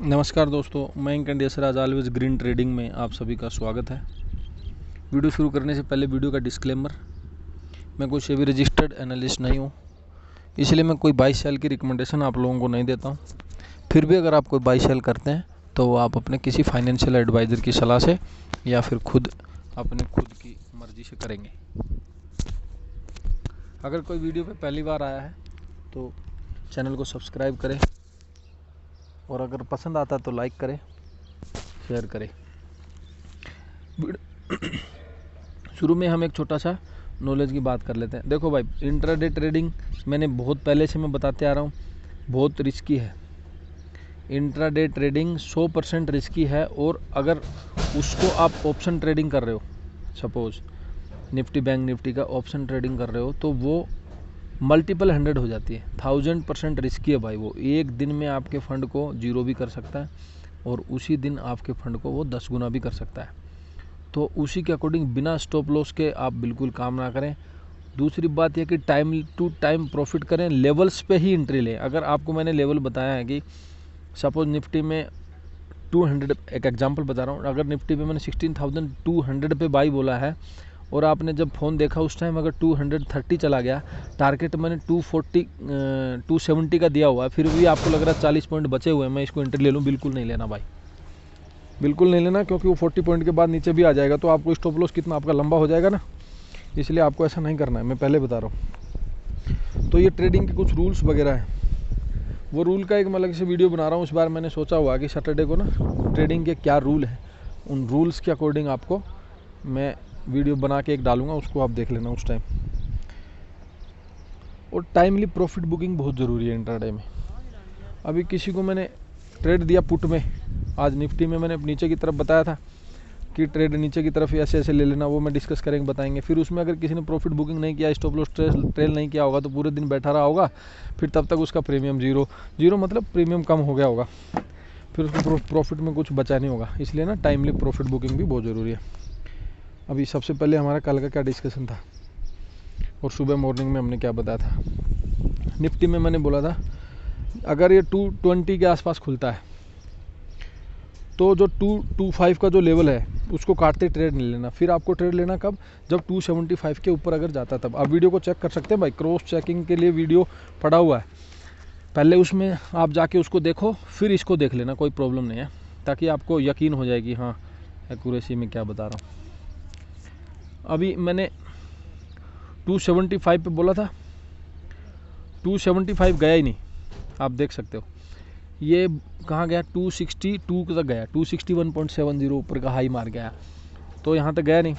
नमस्कार दोस्तों, मैं इंडिया ऑलवेज ग्रीन ट्रेडिंग में आप सभी का स्वागत है। वीडियो शुरू करने से पहले वीडियो का डिस्क्लेमर, मैं कोई सेबी रजिस्टर्ड एनालिस्ट नहीं हूँ, इसलिए मैं कोई बाई सेल की रिकमेंडेशन आप लोगों को नहीं देता हूँ। फिर भी अगर आप कोई बाई सेल करते हैं तो आप अपने किसी फाइनेंशियल एडवाइज़र की सलाह से या फिर अपने खुद की मर्ज़ी से करेंगे। अगर कोई वीडियो पे पहली बार आया है तो चैनल को सब्सक्राइब करें और अगर पसंद आता तो लाइक करें, शेयर करें। शुरू में हम एक छोटा सा नॉलेज की बात कर लेते हैं। देखो भाई, इंट्राडे ट्रेडिंग मैंने बहुत पहले से मैं बताते आ रहा हूँ, बहुत रिस्की है। इंट्राडे ट्रेडिंग 100% रिस्की है, और अगर उसको आप ऑप्शन ट्रेडिंग कर रहे हो, सपोज निफ्टी बैंक निफ्टी का ऑप्शन ट्रेडिंग कर रहे हो, तो वो मल्टीपल 100 हो जाती है। 1000% रिस्की है भाई। वो एक दिन में आपके फंड को जीरो भी कर सकता है और उसी दिन आपके फंड को वो 10 गुना भी कर सकता है। तो उसी के अकॉर्डिंग बिना स्टॉप लॉस के आप बिल्कुल काम ना करें। दूसरी बात यह कि टाइम टू टाइम प्रॉफिट करें, लेवल्स पे ही एंट्री लें। अगर आपको मैंने लेवल बताया है कि सपोज निफ्टी में 200, एक एग्जांपल बता रहा हूँ, अगर निफ्टी पे मैंने 16,200 पे बाई बोला है और आपने जब फ़ोन देखा उस टाइम अगर 230 चला गया, टारगेट मैंने 270 का दिया हुआ है, फिर भी आपको लग रहा है 40 पॉइंट बचे हुए हैं, मैं इसको एंट्री ले लूँ, बिल्कुल नहीं लेना भाई, बिल्कुल नहीं लेना, क्योंकि वो 40 पॉइंट के बाद नीचे भी आ जाएगा तो आपको स्टॉप लॉस कितना आपका लंबा हो जाएगा ना, इसलिए आपको ऐसा नहीं करना है, मैं पहले बता रहा हूँ। तो ये ट्रेडिंग के कुछ रूल्स वगैरह हैं, वो रूल का एक मैं अलग से वीडियो बना रहा हूँ। इस बार मैंने सोचा हुआ कि सैटरडे को ना ट्रेडिंग के क्या रूल हैं, उन रूल्स के अकॉर्डिंग आपको मैं वीडियो बना के एक डालूंगा, उसको आप देख लेना उस टाइम। और टाइमली प्रॉफिट बुकिंग बहुत ज़रूरी है इंट्राडे में। अभी किसी को मैंने ट्रेड दिया पुट में, आज निफ्टी में मैंने नीचे की तरफ बताया था कि ट्रेड नीचे की तरफ ऐसे ऐसे ले लेना, वो मैं डिस्कस करेंगे, बताएंगे। फिर उसमें अगर किसी ने प्रॉफिट बुकिंग नहीं किया, स्टॉप लॉस ट्रेल नहीं किया होगा, तो पूरे दिन बैठा रहा होगा, फिर तब तक उसका प्रीमियम जीरो मतलब प्रीमियम कम हो गया होगा, फिर उसको प्रॉफिट में कुछ बचा नहीं होगा। इसलिए ना टाइमली प्रॉफिट बुकिंग भी बहुत ज़रूरी है। अभी सबसे पहले हमारा कल का क्या डिस्कशन था और सुबह मॉर्निंग में हमने क्या बताया था। निफ्टी में मैंने बोला था अगर ये 220 के आसपास खुलता है तो जो 225 का जो लेवल है उसको काटते ट्रेड नहीं लेना। फिर आपको ट्रेड लेना कब, जब 275 के ऊपर अगर जाता तब। आप वीडियो को चेक कर सकते हैं भाई, क्रॉस चेकिंग के लिए वीडियो पड़ा हुआ है, पहले उसमें आप जाके उसको देखो, फिर इसको देख लेना, कोई प्रॉब्लम नहीं है, ताकि आपको यकीन हो जाएगी हाँ एक्यूरेसी में क्या बता रहा हूँ। अभी मैंने 275 पे बोला था, 275 गया ही नहीं, आप देख सकते हो। ये कहाँ गया, 262 तक गया, 261.70 ऊपर का हाई मार गया, तो यहाँ तक गया नहीं,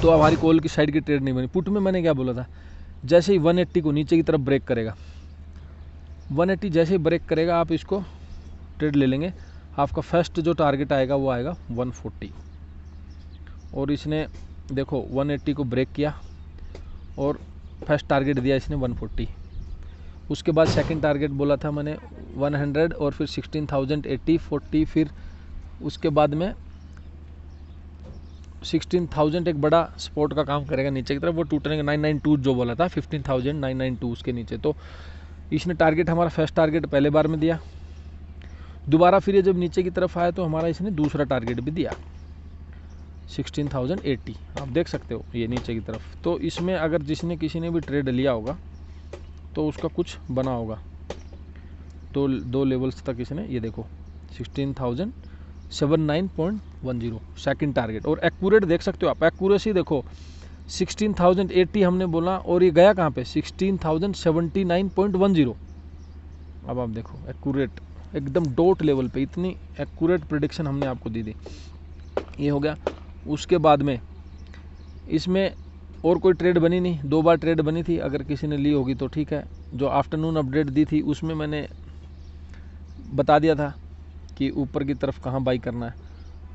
तो हमारी कॉल की साइड की ट्रेड नहीं बनी। पुट में मैंने क्या बोला था, जैसे ही 180 को नीचे की तरफ ब्रेक करेगा, 180 जैसे ही ब्रेक करेगा आप इसको ट्रेड ले लेंगे। आपका फर्स्ट जो टारगेट आएगा वो आएगा 140, और इसने देखो 180 को ब्रेक किया और फर्स्ट टारगेट दिया इसने 140। उसके बाद सेकंड टारगेट बोला था मैंने 100, और फिर 16,080 40, फिर उसके बाद में 16,000 एक बड़ा सपोर्ट का काम करेगा नीचे की तरफ, वो टूटने का 992 जो बोला था, 15,992 उसके नीचे। तो इसने टारगेट हमारा फर्स्ट टारगेट पहले बार में दिया, दोबारा फिर ये जब नीचे की तरफ आया तो हमारा इसने दूसरा टारगेट भी दिया 16,080, आप देख सकते हो ये नीचे की तरफ। तो इसमें अगर जिसने किसी ने भी ट्रेड लिया होगा तो उसका कुछ बना होगा। दो लेवल्स तक इसने, ये देखो 16,079.10 सेकंड टारगेट, और एक्यूरेट देख सकते हो आप, एक्यूरेसी देखो 16,080 हमने बोला और ये गया कहाँ पे, 16,079.10। अब आप देखो एक्यूरेट एकदम डॉट लेवल पे, इतनी एक्यूरेट प्रेडिक्शन हमने आपको दी थी। ये हो गया। उसके बाद में इसमें और कोई ट्रेड बनी नहीं, 2 बार ट्रेड बनी थी, अगर किसी ने ली होगी तो ठीक है। जो आफ्टरनून अपडेट दी थी उसमें मैंने बता दिया था कि ऊपर की तरफ कहाँ बाई करना है,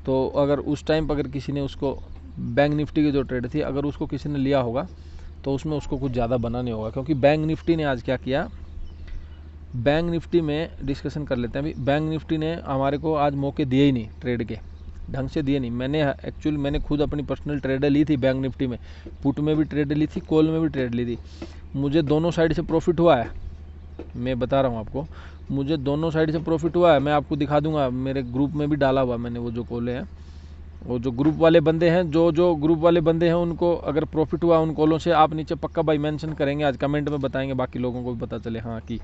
तो अगर उस टाइम पर अगर किसी ने उसको बैंक निफ्टी की जो ट्रेड थी अगर उसको किसी ने लिया होगा तो उसमें उसको कुछ ज़्यादा बना नहीं होगा, क्योंकि बैंक निफ्टी ने आज क्या किया, बैंक निफ्टी में डिस्कशन कर लेते हैं अभी। बैंक निफ्टी ने हमारे को आज मौके दिए ही नहीं, ट्रेड के ढंग से दिए नहीं। मैंने खुद अपनी पर्सनल ट्रेड ली थी बैंक निफ्टी में, पुट में भी ट्रेड ली थी, कॉल में भी ट्रेड ली थी, मुझे दोनों साइड से प्रॉफिट हुआ है, मैं बता रहा हूँ आपको। मुझे दोनों साइड से प्रॉफिट हुआ है। मैं आपको दिखा दूंगा, मेरे ग्रुप में भी डाला हुआ मैंने वो जो कॉले हैं, वो जो ग्रुप वाले बंदे हैं, जो ग्रुप वाले बंदे हैं उनको अगर प्रॉफिट हुआ उन कॉलों से, आप नीचे पक्का भाई मेंशन करेंगे, आज कमेंट में बताएंगे, बाकी लोगों को भी पता चले हाँ कि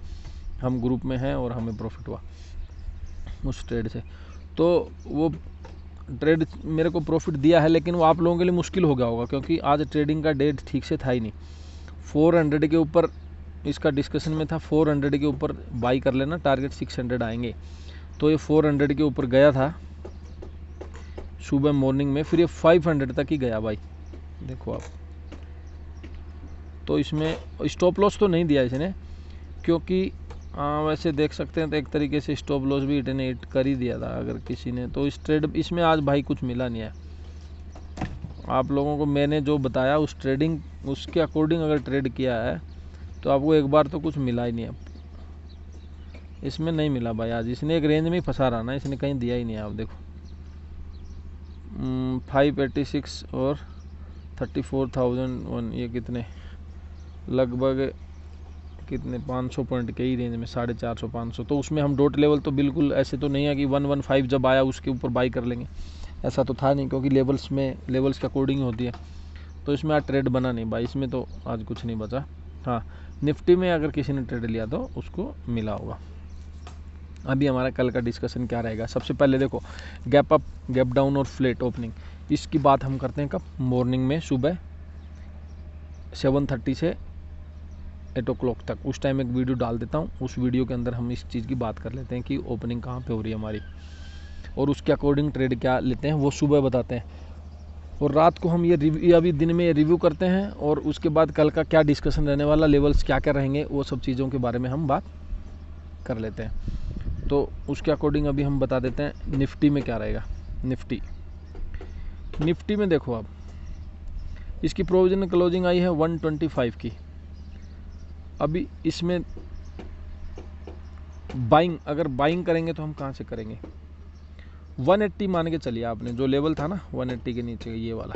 हम ग्रुप में हैं और हमें प्रॉफिट हुआ उस ट्रेड से। तो वो ट्रेड मेरे को प्रॉफिट दिया है, लेकिन वो आप लोगों के लिए मुश्किल हो गया होगा क्योंकि आज ट्रेडिंग का डेट ठीक से था ही नहीं। 400 के ऊपर इसका डिस्कशन में था, 400 के ऊपर बाई कर लेना, टारगेट 600 आएंगे। तो ये 400 के ऊपर गया था सुबह मॉर्निंग में, फिर ये 500 तक ही गया भाई, देखो आप। तो इसमें स्टॉप लॉस तो नहीं दिया इसने, क्योंकि वैसे देख सकते हैं तो एक तरीके से स्टॉप लॉस भी इतने हिट कर ही दिया था अगर किसी ने। तो इस ट्रेड इसमें आज भाई कुछ मिला नहीं है आप लोगों को। मैंने जो बताया उस ट्रेडिंग उसके अकॉर्डिंग अगर ट्रेड किया है तो आपको एक बार तो कुछ मिला ही नहीं है, इसमें नहीं मिला भाई। आज इसने एक रेंज में ही फंसा रहा ना, इसने कहीं दिया ही नहीं है। आप देखो 586 और 34,001, ये कितने लगभग कितने 500 पॉइंट के ही रेंज में, 450 500। तो उसमें हम डॉट लेवल तो बिल्कुल ऐसे तो नहीं है कि 115 जब आया उसके ऊपर बाई कर लेंगे, ऐसा तो था नहीं, क्योंकि लेवल्स में लेवल्स के अकॉर्डिंग होती है। तो इसमें आज ट्रेड बना नहीं भाई, इसमें तो आज कुछ नहीं बचा। हाँ, निफ्टी में अगर किसी ने ट्रेड लिया तो उसको मिला होगा। अभी हमारा कल का डिस्कशन क्या रहेगा, सबसे पहले देखो गैप अप, गैप डाउन और फ्लैट ओपनिंग, इसकी बात हम करते हैं कब, मॉर्निंग में सुबह 7:30 से 8 o'clock तक। उस टाइम एक वीडियो डाल देता हूँ, उस वीडियो के अंदर हम इस चीज़ की बात कर लेते हैं कि ओपनिंग कहाँ पे हो रही है हमारी, और उसके अकॉर्डिंग ट्रेड क्या लेते हैं वो सुबह बताते हैं। और रात को हम ये अभी दिन में रिव्यू करते हैं, और उसके बाद कल का क्या डिस्कशन रहने वाला, लेवल्स क्या क्या रहेंगे, वो सब चीज़ों के बारे में हम बात कर लेते हैं। तो उसके अकॉर्डिंग अभी हम बता देते हैं निफ्टी में क्या रहेगा। निफ्टी में देखो आप, इसकी प्रोविजनल क्लोजिंग आई है 125 की। अभी इसमें बाइंग, अगर बाइंग करेंगे तो हम कहाँ से करेंगे, 180 मान के चलिए आपने, जो लेवल था ना 180 के नीचे ये वाला,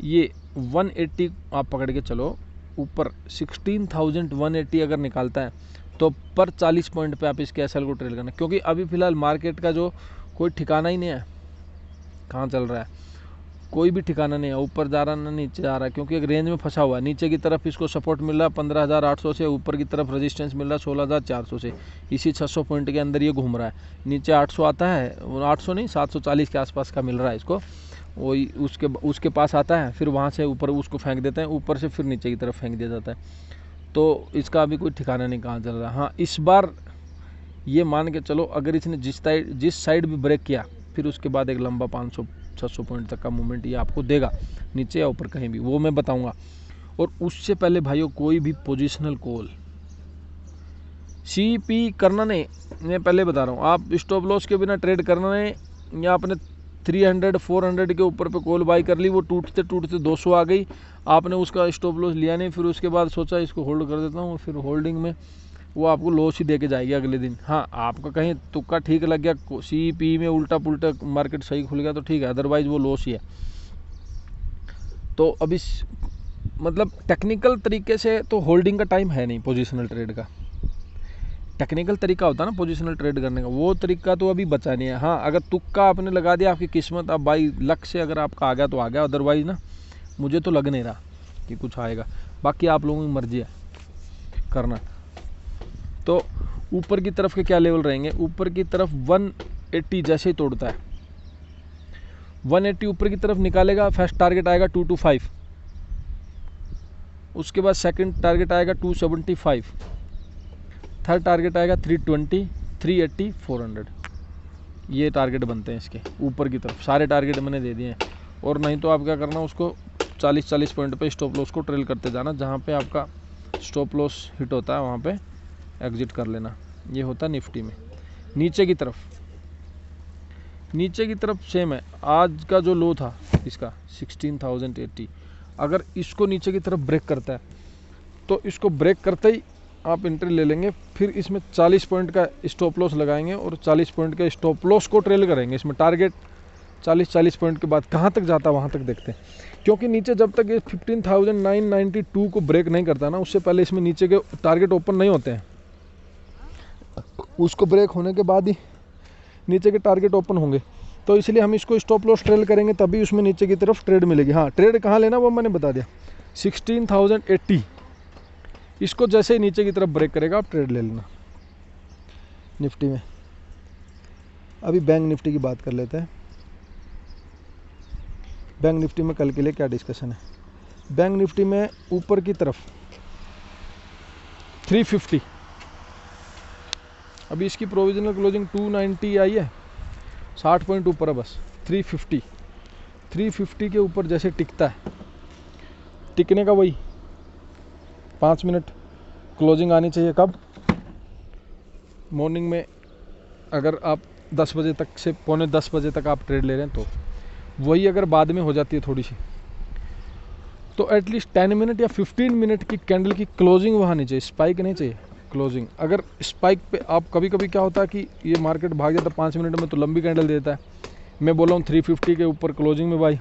ये 180 आप पकड़ के चलो ऊपर। 16,180 अगर निकालता है तो पर 40 पॉइंट पे आप इसके एसएल को ट्रेल करना, क्योंकि अभी फिलहाल मार्केट का जो कोई ठिकाना ही नहीं है, कहाँ चल रहा है कोई भी ठिकाना नहीं है, ऊपर जा रहा ना नीचे जा रहा है, क्योंकि एक रेंज में फंसा हुआ है। नीचे की तरफ इसको सपोर्ट मिल रहा है 15,800 से, ऊपर की तरफ रेजिस्टेंस मिल रहा है 16,400 से, इसी 600 पॉइंट के अंदर ये घूम रहा है। नीचे 800 आता है, 800 नहीं 740 के आसपास का मिल रहा है इसको, वही उसके पास आता है, फिर वहाँ से ऊपर उसको फेंक देते हैं, ऊपर से फिर नीचे की तरफ फेंक दिया जाता है। तो इसका अभी कोई ठिकाना नहीं कहाँ चल रहा। हाँ, इस बार ये मान के चलो अगर इसने जिस साइड भी ब्रेक किया, फिर उसके बाद एक लंबा 500-600 पॉइंट तक का मूवमेंट ये आपको देगा, नीचे या ऊपर कहीं भी, वो मैं बताऊंगा। और उससे पहले भाइयों कोई भी पोजिशनल कॉल CP करना नहीं, मैं पहले बता रहा हूँ, आप स्टॉप लॉस के बिना ट्रेड करना नहीं। या आपने 300-400 के ऊपर पे कॉल बाई कर ली, वो टूटते टूटते 200 आ गई, आपने उसका स्टॉप लॉस लिया नहीं, फिर उसके बाद सोचा इसको होल्ड कर देता हूँ, फिर होल्डिंग में वो आपको लॉस ही दे के जाएगी अगले दिन। हाँ, आपका कहीं तुक्का ठीक लग गया, CP में उल्टा पुल्टा मार्केट सही खुल गया तो ठीक है, अदरवाइज वो लॉस ही है। तो अभी मतलब टेक्निकल तरीके से तो होल्डिंग का टाइम है नहीं पोजिशनल ट्रेड का। टेक्निकल तरीका होता है ना पोजिशनल ट्रेड करने का, वो तरीका तो अभी बचा नहीं है। हाँ, अगर तुक्का आपने लगा दिया, आपकी किस्मत, अब भाई लक से अगर आपका आ गया तो आ गया, अदरवाइज ना मुझे तो लग नहीं रहा कि कुछ आएगा। बाकी आप लोगों की मर्जी है करना। तो ऊपर की तरफ के क्या लेवल रहेंगे, ऊपर की तरफ 180 जैसे ही तोड़ता है, 180 ऊपर की तरफ निकालेगा, फर्स्ट टारगेट आएगा 225, उसके बाद सेकंड टारगेट आएगा 275, थर्ड टारगेट आएगा 320, 380, 400। ये टारगेट बनते हैं इसके ऊपर की तरफ, सारे टारगेट मैंने दे दिए हैं। और नहीं तो आप क्या करना, उसको 40-40 पॉइंट पे स्टॉप लॉस को ट्रेल करते जाना, जहाँ पे आपका स्टॉप लॉस हिट होता है वहाँ पे एग्जिट कर लेना। ये होता है निफ्टी में। नीचे की तरफ सेम है, आज का जो लो था इसका 16,080, अगर इसको नीचे की तरफ ब्रेक करता है तो इसको ब्रेक करते ही आप एंट्री ले लेंगे, फिर इसमें 40 पॉइंट का स्टॉप लॉस लगाएंगे और 40 पॉइंट के स्टॉप लॉस को ट्रेल करेंगे। इसमें टारगेट 40 पॉइंट के बाद कहाँ तक जाता है वहाँ तक देखते हैं, क्योंकि नीचे जब तक ये 15,992 को ब्रेक नहीं करता ना, उससे पहले इसमें नीचे के टारगेट ओपन नहीं होते हैं। उसको ब्रेक होने के बाद ही नीचे के टारगेट ओपन होंगे। तो इसलिए हम इसको स्टॉप लॉस ट्रेल करेंगे तभी उसमें नीचे की तरफ ट्रेड मिलेगी। हाँ, ट्रेड कहाँ लेना वो मैंने बता दिया, 16,080। इसको जैसे ही नीचे की तरफ ब्रेक करेगा आप ट्रेड ले लेना। निफ्टी में अभी बैंक निफ्टी की बात कर लेते हैं। बैंक निफ्टी में कल के लिए क्या डिस्कशन है। बैंक निफ्टी में ऊपर की तरफ 350, अभी इसकी प्रोविजनल क्लोजिंग 290 आई है, 60 पॉइंट ऊपर है बस। 350 के ऊपर जैसे टिकता है, टिकने का वही 5 मिनट क्लोजिंग आनी चाहिए। कब? मॉर्निंग में अगर आप 10 बजे तक से पौने 10 बजे तक आप ट्रेड ले रहे हैं तो वही अगर बाद में हो जाती है थोड़ी सी, तो एटलीस्ट 10 मिनट या 15 मिनट की कैंडल की क्लोजिंग वहाँ नहीं चाहिए, स्पाइक नहीं चाहिए, क्लोजिंग। अगर स्पाइक पे आप कभी कभी क्या होता है कि ये मार्केट भाग जाता है 5 मिनट में तो लंबी कैंडल देता है। मैं बोला हूँ 350 के ऊपर क्लोजिंग में भाई,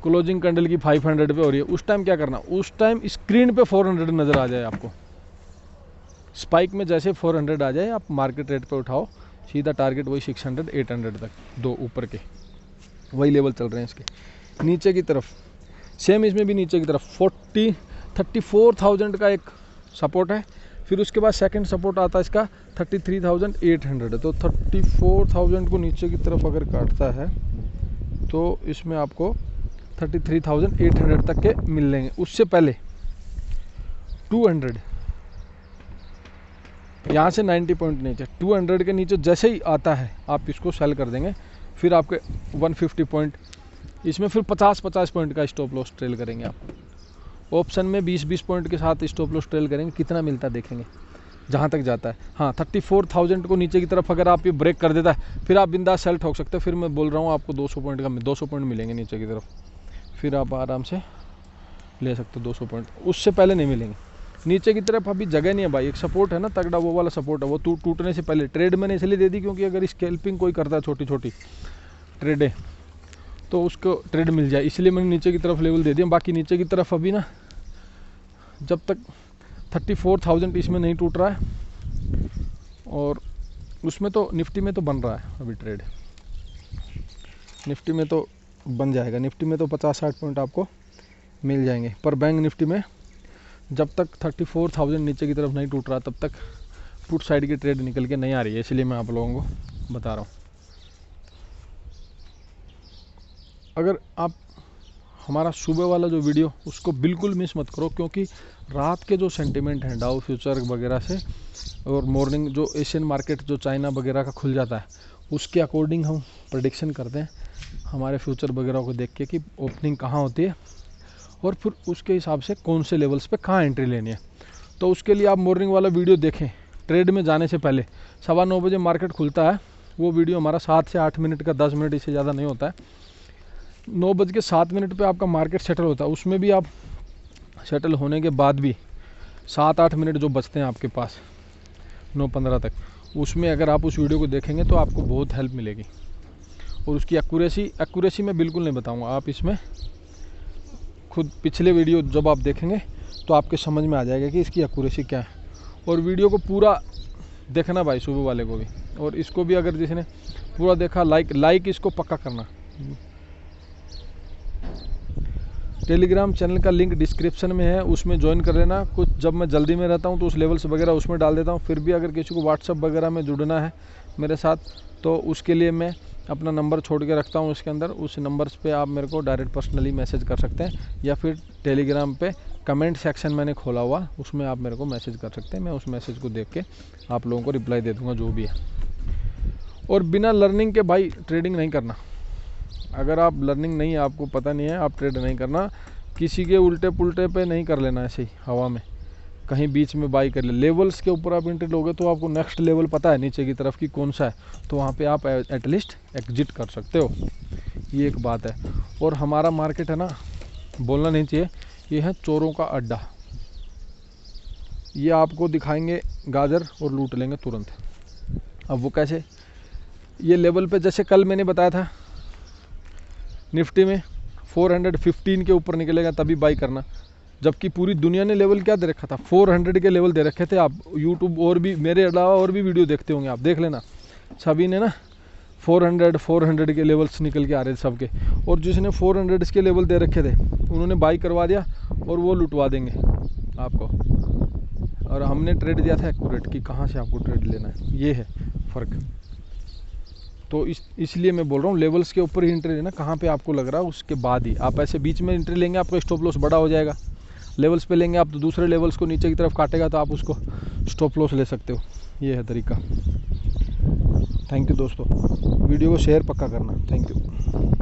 क्लोजिंग कैंडल की 500 पे हो रही है, उस टाइम क्या करना, उस टाइम स्क्रीन पे 400 नज़र आ जाए आपको। स्पाइक में जैसे 400 आ जाए आप मार्केट रेट पे उठाओ, सीधा टारगेट वही 600 800 तक, दो ऊपर के वही लेवल चल रहे हैं इसके। नीचे की तरफ सेम, इसमें भी नीचे की तरफ 34,000 का एक सपोर्ट है, फिर उसके बाद सेकंड सपोर्ट आता है इसका 33,800। तो 34,000 को नीचे की तरफ अगर काटता है तो इसमें आपको 33,800 तक के मिल लेंगे। उससे पहले 200 यहाँ से 90 पॉइंट नीचे, 200 के नीचे जैसे ही आता है आप इसको सेल कर देंगे। फिर आपके 150 पॉइंट, इसमें फिर 50-50 पॉइंट का स्टॉप लॉस ट्रेल करेंगे आप। ऑप्शन में 20-20 पॉइंट के साथ स्टॉप लॉस ट्रेल करेंगे, कितना मिलता है देखेंगे जहाँ तक जाता है। हाँ, 34,000 को नीचे की तरफ अगर आप ये ब्रेक कर देता है फिर आप बिंदास सेल ठोक सकते हैं। फिर मैं बोल रहा हूँ आपको 200 पॉइंट मिलेंगे नीचे की तरफ, फिर आप आराम से ले सकते हो 200 पॉइंट, उससे पहले नहीं मिलेंगे। नीचे की तरफ अभी जगह नहीं है भाई, एक सपोर्ट है ना तगड़ा, वो वाला सपोर्ट है, वो टूटने से पहले ट्रेड मैंने इसलिए दे दी क्योंकि अगर स्कैल्पिंग कोई करता है छोटी छोटी ट्रेडें तो उसको ट्रेड मिल जाए, इसलिए मैंने नीचे की तरफ लेवल दे दिया। बाकी नीचे की तरफ अभी ना जब तक 34,000 इसमें नहीं टूट रहा है, और उसमें तो निफ्टी में तो बन रहा है अभी ट्रेड, निफ्टी में तो बन जाएगा, निफ्टी में तो 50-60 पॉइंट आपको मिल जाएंगे। पर बैंक निफ्टी में जब तक 34,000 नीचे की तरफ नहीं टूट रहा तब तक पुट साइड की ट्रेड निकल के नहीं आ रही है, इसलिए मैं आप लोगों को बता रहा हूँ। अगर आप हमारा सुबह वाला जो वीडियो उसको बिल्कुल मिस मत करो, क्योंकि रात के जो सेंटिमेंट हैं डाउ फ्यूचर वगैरह से और मॉर्निंग जो एशियन मार्केट जो चाइना वगैरह का खुल जाता है उसके अकॉर्डिंग हम प्रेडिक्शन करते हैं हमारे फ्यूचर वगैरह को देख के कि ओपनिंग कहाँ होती है और फिर उसके हिसाब से कौन से लेवल्स पे कहाँ एंट्री लेनी है। तो उसके लिए आप मॉर्निंग वाला वीडियो देखें, ट्रेड में जाने से पहले 9:15 बजे मार्केट खुलता है, वो वीडियो हमारा 7 से 8 मिनट का, 10 मिनट इससे ज़्यादा नहीं होता है। 9:07 पे आपका मार्केट सेटल होता है, उसमें भी आप सेटल होने के बाद भी 7-8 मिनट जो बचते हैं आपके पास 9:15 तक, उसमें अगर आप उस वीडियो को देखेंगे तो आपको बहुत हेल्प मिलेगी। और उसकी एक्यूरेसी मैं बिल्कुल नहीं बताऊंगा, आप इसमें खुद पिछले वीडियो जब आप देखेंगे तो आपके समझ में आ जाएगा कि इसकी एक्यूरेसी क्या है। और वीडियो को पूरा देखना भाई सुबह वाले को भी, और इसको भी अगर जिसने पूरा देखा लाइक इसको पक्का करना। टेलीग्राम चैनल का लिंक डिस्क्रिप्शन में है, उसमें ज्वाइन कर लेना। कुछ जब मैं जल्दी में रहता हूँ तो उस लेवल्स वगैरह उसमें डाल देता हूँ। फिर भी अगर किसी को व्हाट्सअप वगैरह में जुड़ना है मेरे साथ तो उसके लिए मैं अपना नंबर छोड़ के रखता हूँ उसके अंदर, उस नंबर्स पे आप मेरे को डायरेक्ट पर्सनली मैसेज कर सकते हैं, या फिर टेलीग्राम पे कमेंट सेक्शन मैंने खोला हुआ उसमें आप मेरे को मैसेज कर सकते हैं। मैं उस मैसेज को देख के आप लोगों को रिप्लाई दे दूँगा जो भी है। और बिना लर्निंग के भाई ट्रेडिंग नहीं करना। अगर आप लर्निंग नहीं है, आपको पता नहीं है, आप ट्रेड नहीं करना। किसी के उल्टे पुल्टे पे नहीं कर लेना ऐसे ही हवा में, कहीं बीच में बाई कर ले। लेवल्स के ऊपर आप एंट्री लोगे तो आपको नेक्स्ट लेवल पता है नीचे की तरफ की कौन सा है, तो वहाँ पे आप एटलीस्ट एग्जिट कर सकते हो, ये एक बात है। और हमारा मार्केट है ना, बोलना नहीं चाहिए, ये है चोरों का अड्डा। ये आपको दिखाएंगे गाजर और लूट लेंगे तुरंत। अब वो कैसे, ये लेवल पे जैसे कल मैंने बताया था निफ्टी में 415 के ऊपर निकलेगा तभी बाई करना, जबकि पूरी दुनिया ने लेवल क्या दे रखा था, 400 के लेवल दे रखे थे। आप यूट्यूब और भी मेरे अलावा और भी वीडियो देखते होंगे, आप देख लेना, सभी ने ना 400 के लेवल्स निकल के आ रहे थे सबके। और जिसने 400 के लेवल दे रखे थे उन्होंने बाई करवा दिया और वो लुटवा देंगे आपको। और हमने ट्रेड दिया था एक्यूरेट कि कहाँ से आपको ट्रेड लेना है, ये है फ़र्क। तो इसलिए मैं बोल रहा हूँ लेवल्स के ऊपर ही एंट्री लेना, कहाँ पे आपको लग रहा है उसके बाद ही। आप ऐसे बीच में एंट्री लेंगे आपका स्टॉप लॉस बड़ा हो जाएगा। लेवल्स पे लेंगे आप तो दूसरे लेवल्स को नीचे की तरफ काटेगा तो आप उसको स्टॉप लॉस ले सकते हो। ये है तरीका। थैंक यू दोस्तों, वीडियो को शेयर पक्का करना। Thank you.